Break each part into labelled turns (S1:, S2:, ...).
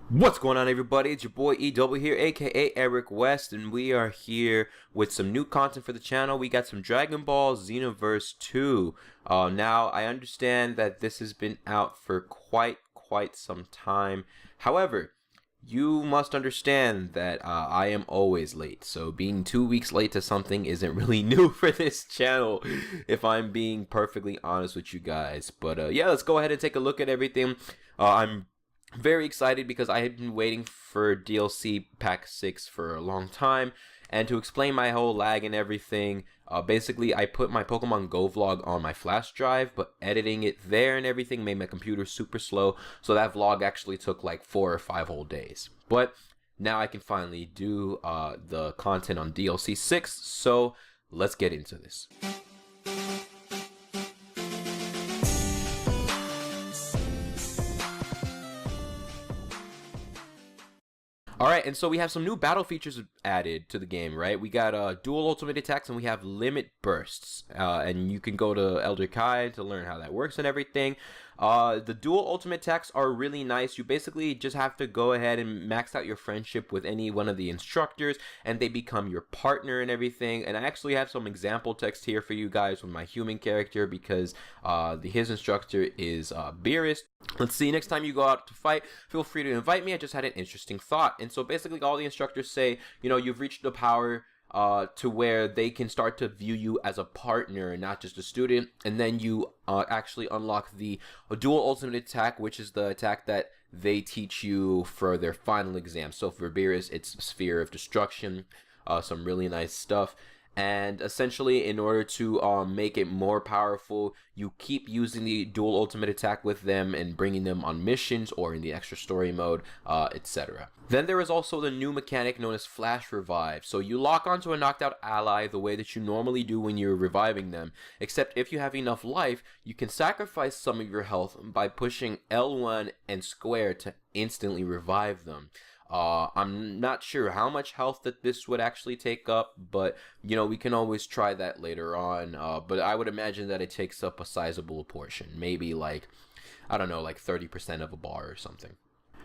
S1: What's going on, everybody? It's your boy EW here, aka Eric West, and we are here with some new content for the channel. We got some Dragon Ball Xenoverse 2. Now, I understand that this has been out for quite some time. However, you must understand that I am always late, so being 2 weeks late to something isn't really new for this channel, if I'm being perfectly honest with you guys. But yeah, let's go ahead and take a look at everything. I'm very excited because I had been waiting for DLC Pack 6 for a long time, and to explain my whole lag and everything, basically I put my Pokemon Go vlog on my flash drive, but editing it there and everything made my computer super slow, so that vlog actually took like 4 or 5 whole days. But now I can finally do the content on DLC 6, so let's get into this. Alright, and so we have some new battle features added to the game, right? We got dual ultimate attacks and we have limit bursts. And you can go to Elder Kai to learn how that works and everything. The dual ultimate attacks are really nice. You basically just have to go ahead and max out your friendship with any one of the instructors, and they become your partner and everything. And I actually have some example text here for you guys with my human character because his instructor is Beerus. Let's see, next time you go out to fight, feel free to invite me. I just had an interesting thought. And so basically all the instructors say, you know, you've reached the power to where they can start to view you as a partner and not just a student. And then you actually unlock the dual ultimate attack, which is the attack that they teach you for their final exam. So for Beerus, it's Sphere of Destruction, some really nice stuff. And essentially, in order to make it more powerful, you keep using the dual ultimate attack with them and bringing them on missions or in the extra story mode, etc. Then there is also the new mechanic known as Flash Revive. So you lock onto a knocked out ally the way that you normally do when you're reviving them, except if you have enough life, you can sacrifice some of your health by pushing L1 and square to instantly revive them. I'm not sure how much health that this would actually take up, but you know, we can always try that later on. But I would imagine that it takes up a sizable portion, maybe like, I don't know, like 30% of a bar or something.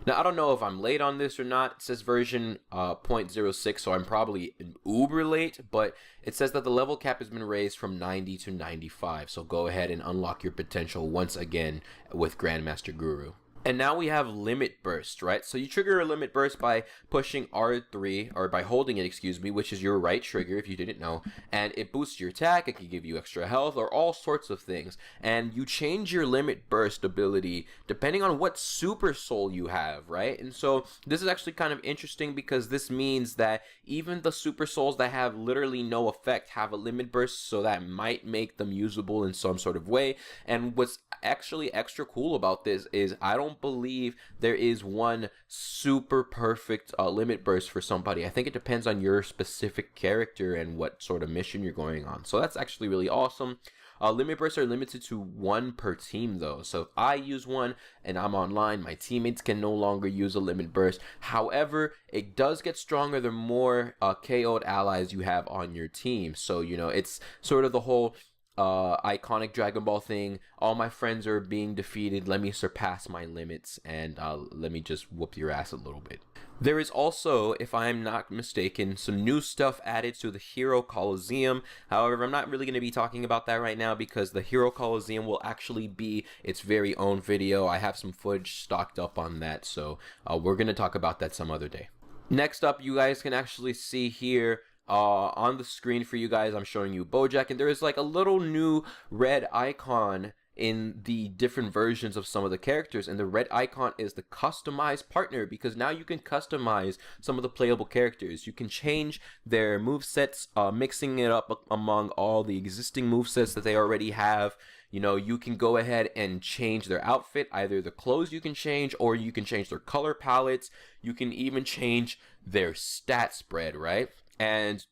S1: Now, I don't know if I'm late on this or not. It says version 0.06, so I'm probably uber late, but it says that the level cap has been raised from 90 to 95, so go ahead and unlock your potential once again with Grandmaster Guru. And now we have limit burst, right? So you trigger a limit burst by pushing R3, or by holding it, excuse me, which is your right trigger if you didn't know. And it boosts your attack, it can give you extra health, or all sorts of things. And you change your limit burst ability depending on what super soul you have, right? And so this is actually kind of interesting because this means that even the super souls that have literally no effect have a limit burst, so that might make them usable in some sort of way. And what's actually extra cool about this is I don't believe there is one super perfect limit burst for somebody. I think it depends on your specific character and what sort of mission you're going on. So that's actually really awesome. Limit bursts are limited to 1 per team though. So if I use one and I'm online, my teammates can no longer use a limit burst. However, it does get stronger the more KO'd allies you have on your team. So, you know, it's sort of the whole iconic Dragon Ball thing. All my friends are being defeated, let me surpass my limits and let me just whoop your ass a little bit. There is also, if I'm not mistaken, some new stuff added to the Hero Coliseum. However, I'm not really going to be talking about that right now because the Hero Coliseum will actually be its very own video. I have some footage stocked up on that, so we're going to talk about that some other day. Next up, you guys can actually see here on the screen for you guys, I'm showing you Bojack, and there is like a little new red icon in the different versions of some of the characters, and the red icon is the customized partner, because now you can customize some of the playable characters. You can change their movesets, mixing it up among all the existing movesets that they already have. You know, you can go ahead and change their outfit, either the clothes you can change, or you can change their color palettes. You can even change their stat spread, right? And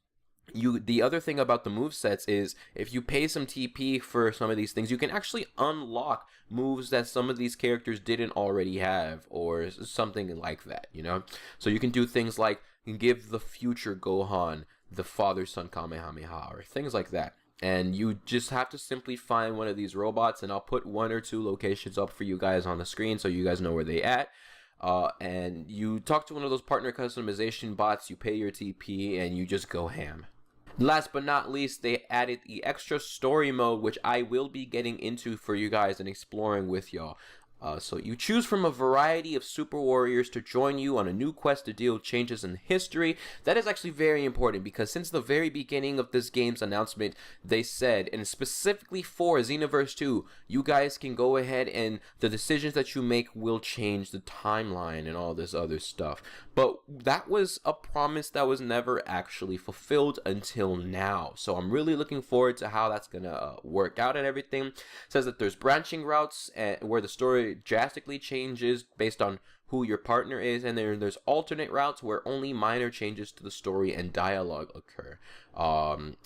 S1: the other thing about the movesets is if you pay some TP for some of these things, you can actually unlock moves that some of these characters didn't already have, or something like that, you know? So you can do things like give the future Gohan the father-son Kamehameha, or things like that. And you just have to simply find one of these robots, and I'll put 1 or 2 locations up for you guys on the screen so you guys know where they at. and you talk to one of those partner customization bots, you pay your TP, and you just go ham. Last but not least, they added the extra story mode, which I will be getting into for you guys and exploring with y'all. So you choose from a variety of super warriors to join you on a new quest to deal with changes in history. That is actually very important because since the very beginning of this game's announcement, they said, and specifically for Xenoverse 2, you guys can go ahead and the decisions that you make will change the timeline and all this other stuff. But that was a promise that was never actually fulfilled until now. So I'm really looking forward to how that's gonna work out and everything. It says that there's branching routes where the story drastically changes based on who your partner is, and there's alternate routes where only minor changes to the story and dialogue occur.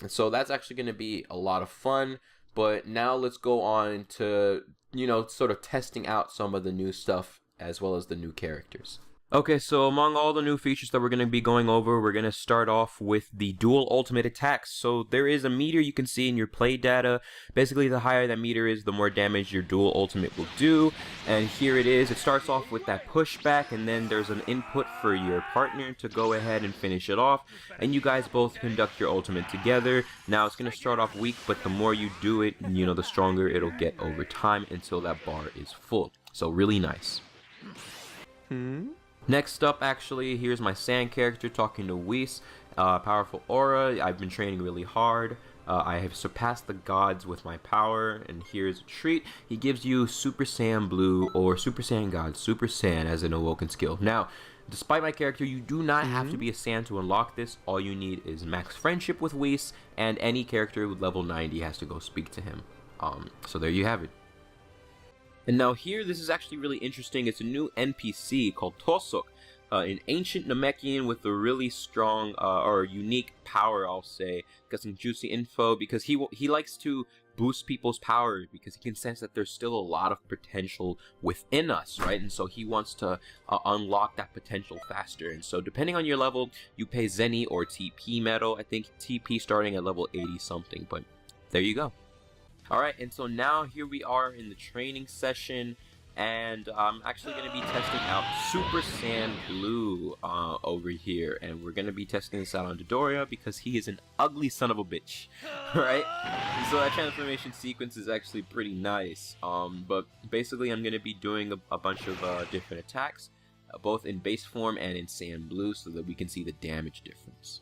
S1: So that's actually going to be a lot of fun. But now let's go on to, you know, sort of testing out some of the new stuff as well as the new characters. Okay, so among all the new features that we're going to be going over, we're going to start off with the dual ultimate attacks. So there is a meter you can see in your play data. Basically, the higher that meter is, the more damage your dual ultimate will do. And here it is. It starts off with that pushback, and then there's an input for your partner to go ahead and finish it off. And you guys both conduct your ultimate together. Now, it's going to start off weak, but the more you do it, you know, the stronger it'll get over time until that bar is full. So really nice. Next up, actually, here's my Saiyan character talking to Whis. Powerful aura. I've been training really hard. I have surpassed the gods with my power, and here's a treat. He gives you Super Saiyan Blue or Super Saiyan God, Super Saiyan as an awoken skill. Now, despite my character, you do not have to be a Saiyan to unlock this. All you need is max friendship with Whis, and any character with level 90 has to go speak to him. So there you have it. And now here, this is actually really interesting. It's a new NPC called Tosok, an ancient Namekian with a really strong or unique power, I'll say. Got some juicy info because he likes to boost people's power because he can sense that there's still a lot of potential within us, right? And so he wants to unlock that potential faster. And so depending on your level, you pay Zeni or TP metal. I think TP starting at level 80 something, but there you go. Alright, and so now here we are in the training session, and I'm actually going to be testing out Super Saiyan Blue over here, and we're going to be testing this out on Dodoria because he is an ugly son of a bitch, right? So that transformation sequence is actually pretty nice, but basically I'm going to be doing a bunch of different attacks, both in base form and in Saiyan Blue, so that we can see the damage difference.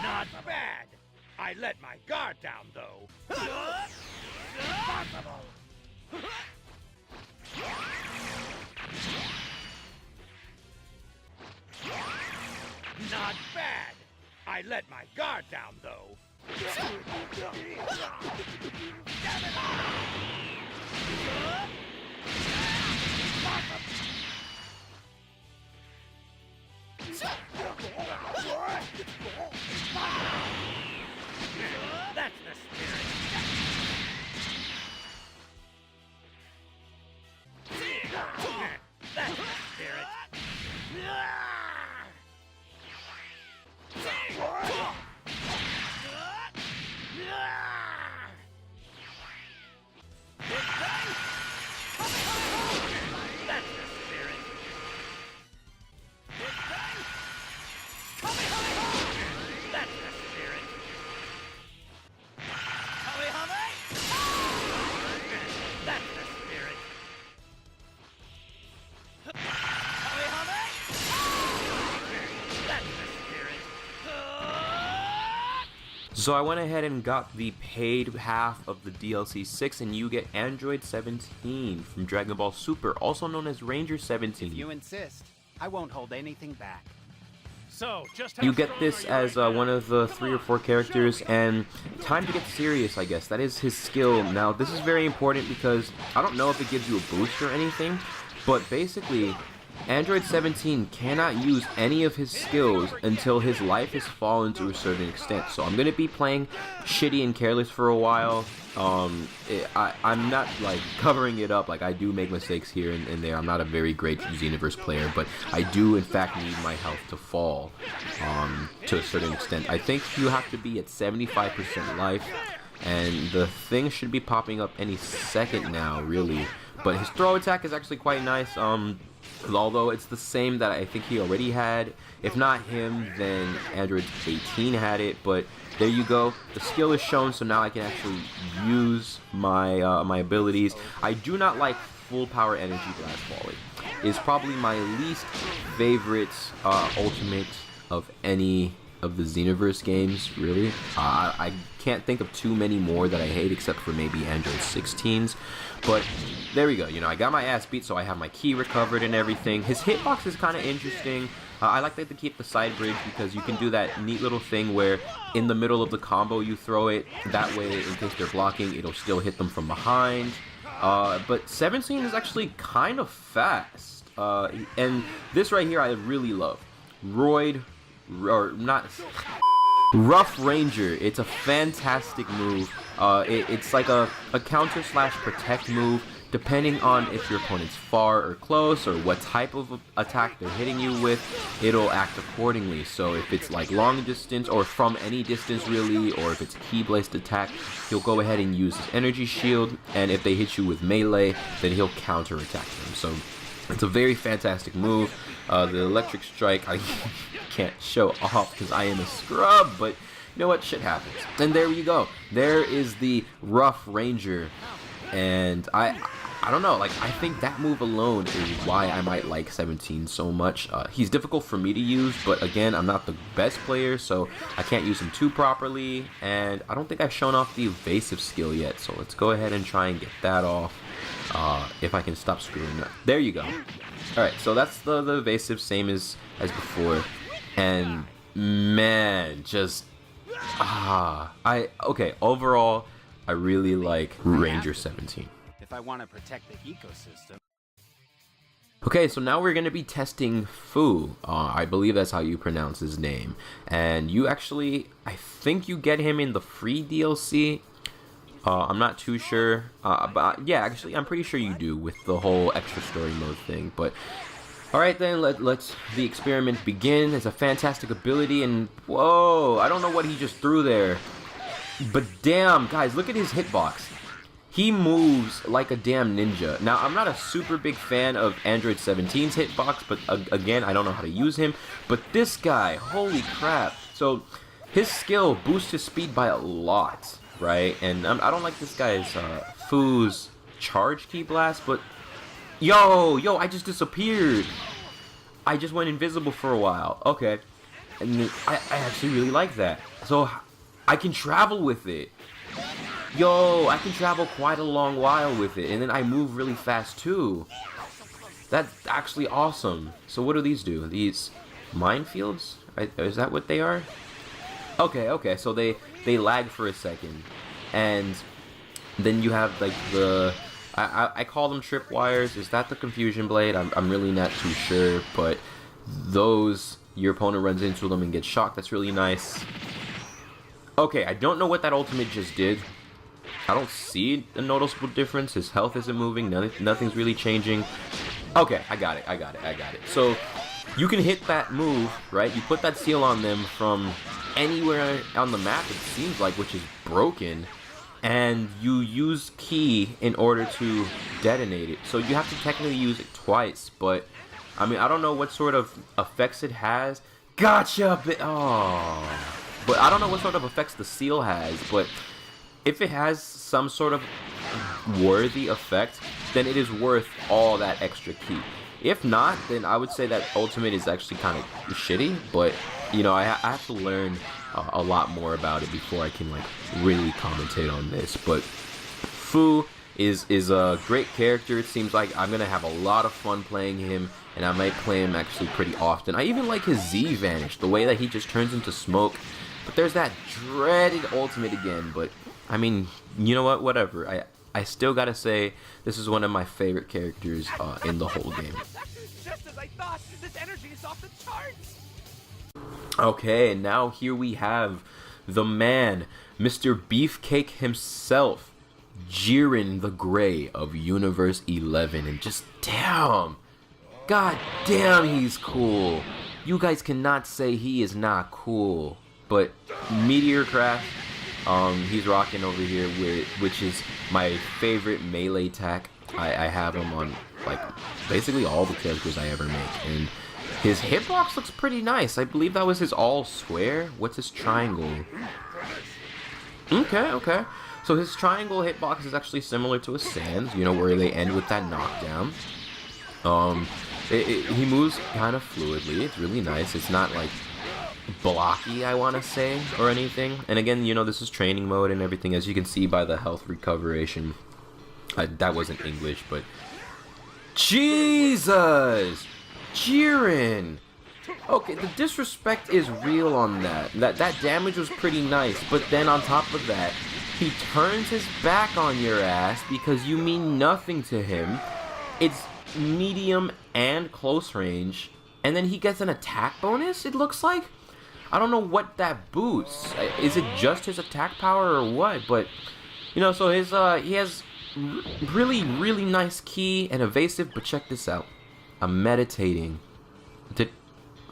S2: Not bad. I let my guard down, though. Impossible. Not bad. I let my guard down, though. That's the spirit. That's the spirit.
S1: So I went ahead and got the paid half of the DLC 6, and you get Android 17 from Dragon Ball Super, also known as Ranger 17.
S3: If you insist, I won't hold anything back.
S2: So, just how
S1: You get
S2: strong
S1: this
S2: are you
S1: as
S2: right now?
S1: one of the 3 or 4 characters, and time to get serious, I guess. That is his skill. Now, this is very important because I don't know if it gives you a boost or anything, but basically, Android 17 cannot use any of his skills until his life has fallen to a certain extent. So I'm gonna be playing shitty and careless for a while. I'm not like covering it up. Like, I do make mistakes here and there. I'm not a very great Xenoverse player, but I do in fact need my health to fall to a certain extent. I think you have to be at 75% life, and the thing should be popping up any second now, really. But his throw attack is actually quite nice. Although it's the same that I think he already had. If not him, then Android 18 had it. But there you go. The skill is shown, so now I can actually use my my abilities. I do not like full power energy blast volley. It's probably my least favorite ultimate of any of the Xenoverse games, really. I can't think of too many more that I hate, except for maybe Android 16's. But there we go. You know, I got my ass beat, so I have my key recovered and everything. His hitbox is kind of interesting. I like that to keep the side bridge, because you can do that neat little thing where in the middle of the combo you throw it. That way, in case they're blocking, it'll still hit them from behind. But 17 is actually kind of fast. And this right here I really love. Rough Ranger. It's a fantastic move. It's like a counter / protect move, depending on if your opponent's far or close, or what type of attack they're hitting you with. It'll act accordingly. So if it's like long distance, or from any distance really, or if it's a key-based attack, he'll go ahead and use his energy shield, and if they hit you with melee, then he'll counter attack them. So it's a very fantastic move. The electric strike, I can't show off because I am a scrub, but you know what, shit happens. And there you go. There is the Rough Ranger, and I don't know, like, I think that move alone is why I might like 17 so much. He's difficult for me to use, but again, I'm not the best player, so I can't use him too properly, and I don't think I've shown off the evasive skill yet, so let's go ahead and try and get that off, if I can stop screwing up. There you go. Alright, so that's the evasive, same as before, and man, just, okay, overall, I really like Ranger 17.
S3: If I want to protect the ecosystem.
S1: Okay, so now we're going to be testing Fu. I believe that's how you pronounce his name. And you actually, I think you get him in the free DLC. I'm not too sure. But yeah, actually, I'm pretty sure you do with the whole extra story mode thing. But alright then, let's the experiment begin. It's a fantastic ability, and whoa, I don't know what he just threw there. But damn, guys, look at his hitbox. He moves like a damn ninja. Now, I'm not a super big fan of Android 17's hitbox, but again, I don't know how to use him. But this guy, holy crap. So, his skill boosts his speed by a lot, right? And I don't like this guy's, Fu's charge key blast, but yo, I just disappeared. I just went invisible for a while. Okay. And I actually really like that. So, I can travel with it. Yo, I can travel quite a long while with it, and then I move really fast too. That's actually awesome. So what do these do? These minefields? Is that what they are? Okay, so they lag for a second, and then you have like the I call them tripwires. Is that the confusion blade? I'm really not too sure, but those, your opponent runs into them and gets shocked. That's really nice. Okay, I don't know what that ultimate just did. I don't see a noticeable difference. His health isn't moving. Nothing's really changing. Okay, I got it. So, you can hit that move, right? You put that seal on them from anywhere on the map, it seems like, which is broken. And you use key in order to detonate it. So, you have to technically use it twice. But, I mean, I don't know what sort of effects it has. Gotcha! But I don't know what sort of effects the seal has, but if it has some sort of worthy effect, then it is worth all that extra key. If not, then I would say that ultimate is actually kind of shitty, but, you know, I have to learn a lot more about it before I can, like, really commentate on this. But Fu is a great character. It seems like I'm going to have a lot of fun playing him, and I might play him actually pretty often. I even like his Z vanish, the way that he just turns into smoke. But there's that dreaded ultimate again, but I mean, you know what, whatever. I still gotta say, this is one of my favorite characters in the whole game.
S2: Just as I thought. This energy is off the charts.
S1: Okay, and now here we have the man, Mr. Beefcake himself, Jiren the Grey of Universe 11, and just damn, god damn, he's cool. You guys cannot say he is not cool. But Meteor Crash, he's rocking over here, which is my favorite melee attack. I have him on like basically all the characters I ever make, and his hitbox looks pretty nice. I believe that was his all square. What's his triangle? Okay. So his triangle hitbox is actually similar to a Saiyan's, you know, where they end with that knockdown. He moves kind of fluidly. It's really nice. It's not like blocky, I want to say, or anything. And again, you know, this is training mode and everything, as you can see by the health recuperation. That wasn't English, but Jesus, Jiren. Okay, the disrespect is real on that. That damage was pretty nice, but then on top of that, he turns his back on your ass because you mean nothing to him. It's medium and close range, and then he gets an attack bonus, it looks like. I don't know what that boosts. Is it just his attack power or what? But, you know, so his he has really nice key and evasive, but check this out. I'm meditating.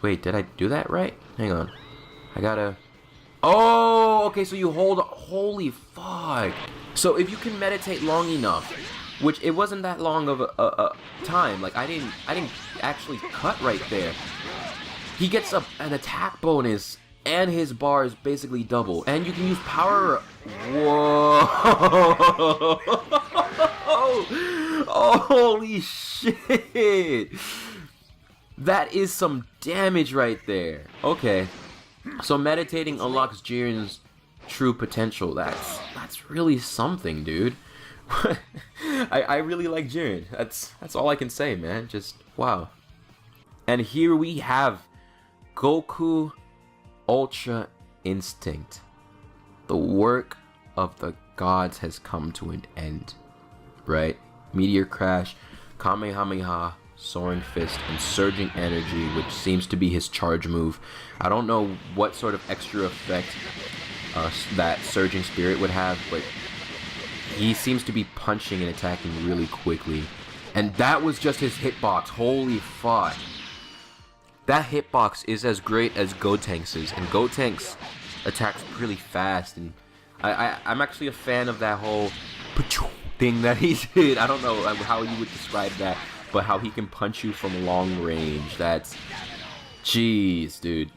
S1: Wait, did I do that right? Hang on. I gotta... Oh, okay, so you hold... Holy fuck. So if you can meditate long enough, which it wasn't that long of a time, like I didn't actually cut right there. He gets an attack bonus, and his bars basically double, and you can use power. Whoa! Holy shit! That is some damage right there. Okay, so meditating unlocks Jiren's true potential. That's really something, dude. I really like Jiren. That's all I can say, man. Just wow. And here we have Goku Ultra Instinct. The work of the gods has come to an end, right? Meteor Crash, Kamehameha, Soaring Fist, and Surging Energy, which seems to be his charge move. I don't know what sort of extra effect that Surging Spirit would have, but he seems to be punching and attacking really quickly. And that was just his hitbox. Holy fuck. That hitbox is as great as Gotenks is, and Gotenks attacks really fast, and I'm actually a fan of that whole thing that he did. I don't know how you would describe that, but how he can punch you from long range. That's... Jeez, dude.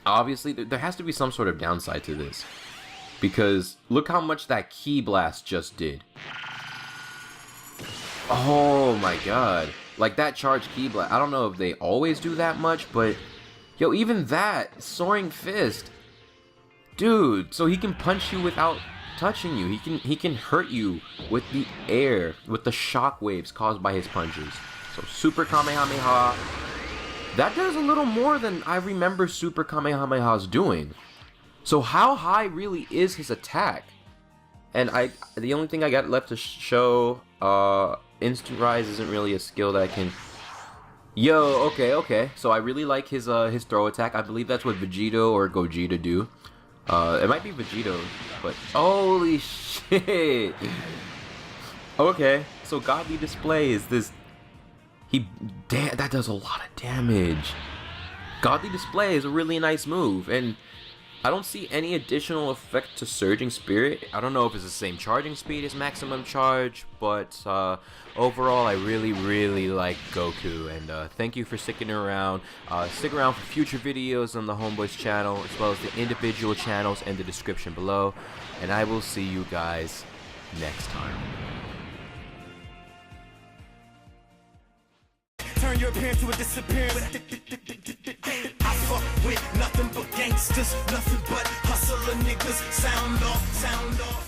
S1: Obviously, there has to be some sort of downside to this, because look how much that Ki Blast just did. Oh my god. Like that charged Ki Blast, I don't know if they always do that much, but yo, even that Soaring Fist, dude. So he can punch you without touching you. He can hurt you with the air, with the shock waves caused by his punches. So Super Kamehameha, that does a little more than I remember Super Kamehamehas doing. So how high really is his attack? And the only thing I got left to show, Instant Rise isn't really a skill that I can... Yo, okay. So I really like his throw attack. I believe that's what Vegito or Gogeta do. It might be Vegito, but holy shit. Okay, so Godly Display is this... Damn, that does a lot of damage. Godly Display is a really nice move, and I don't see any additional effect to Surging Spirit. I don't know if it's the same charging speed as Maximum Charge, but overall I really like Goku, and thank you for sticking around. Stick around for future videos on the HomeBoiz channel, as well as the individual channels in the description below, and I will see you guys next time.
S4: Turn your appearance to a disappearance. I fuck with nothing but gangsters, nothing but hustler niggas. Sound off, sound off.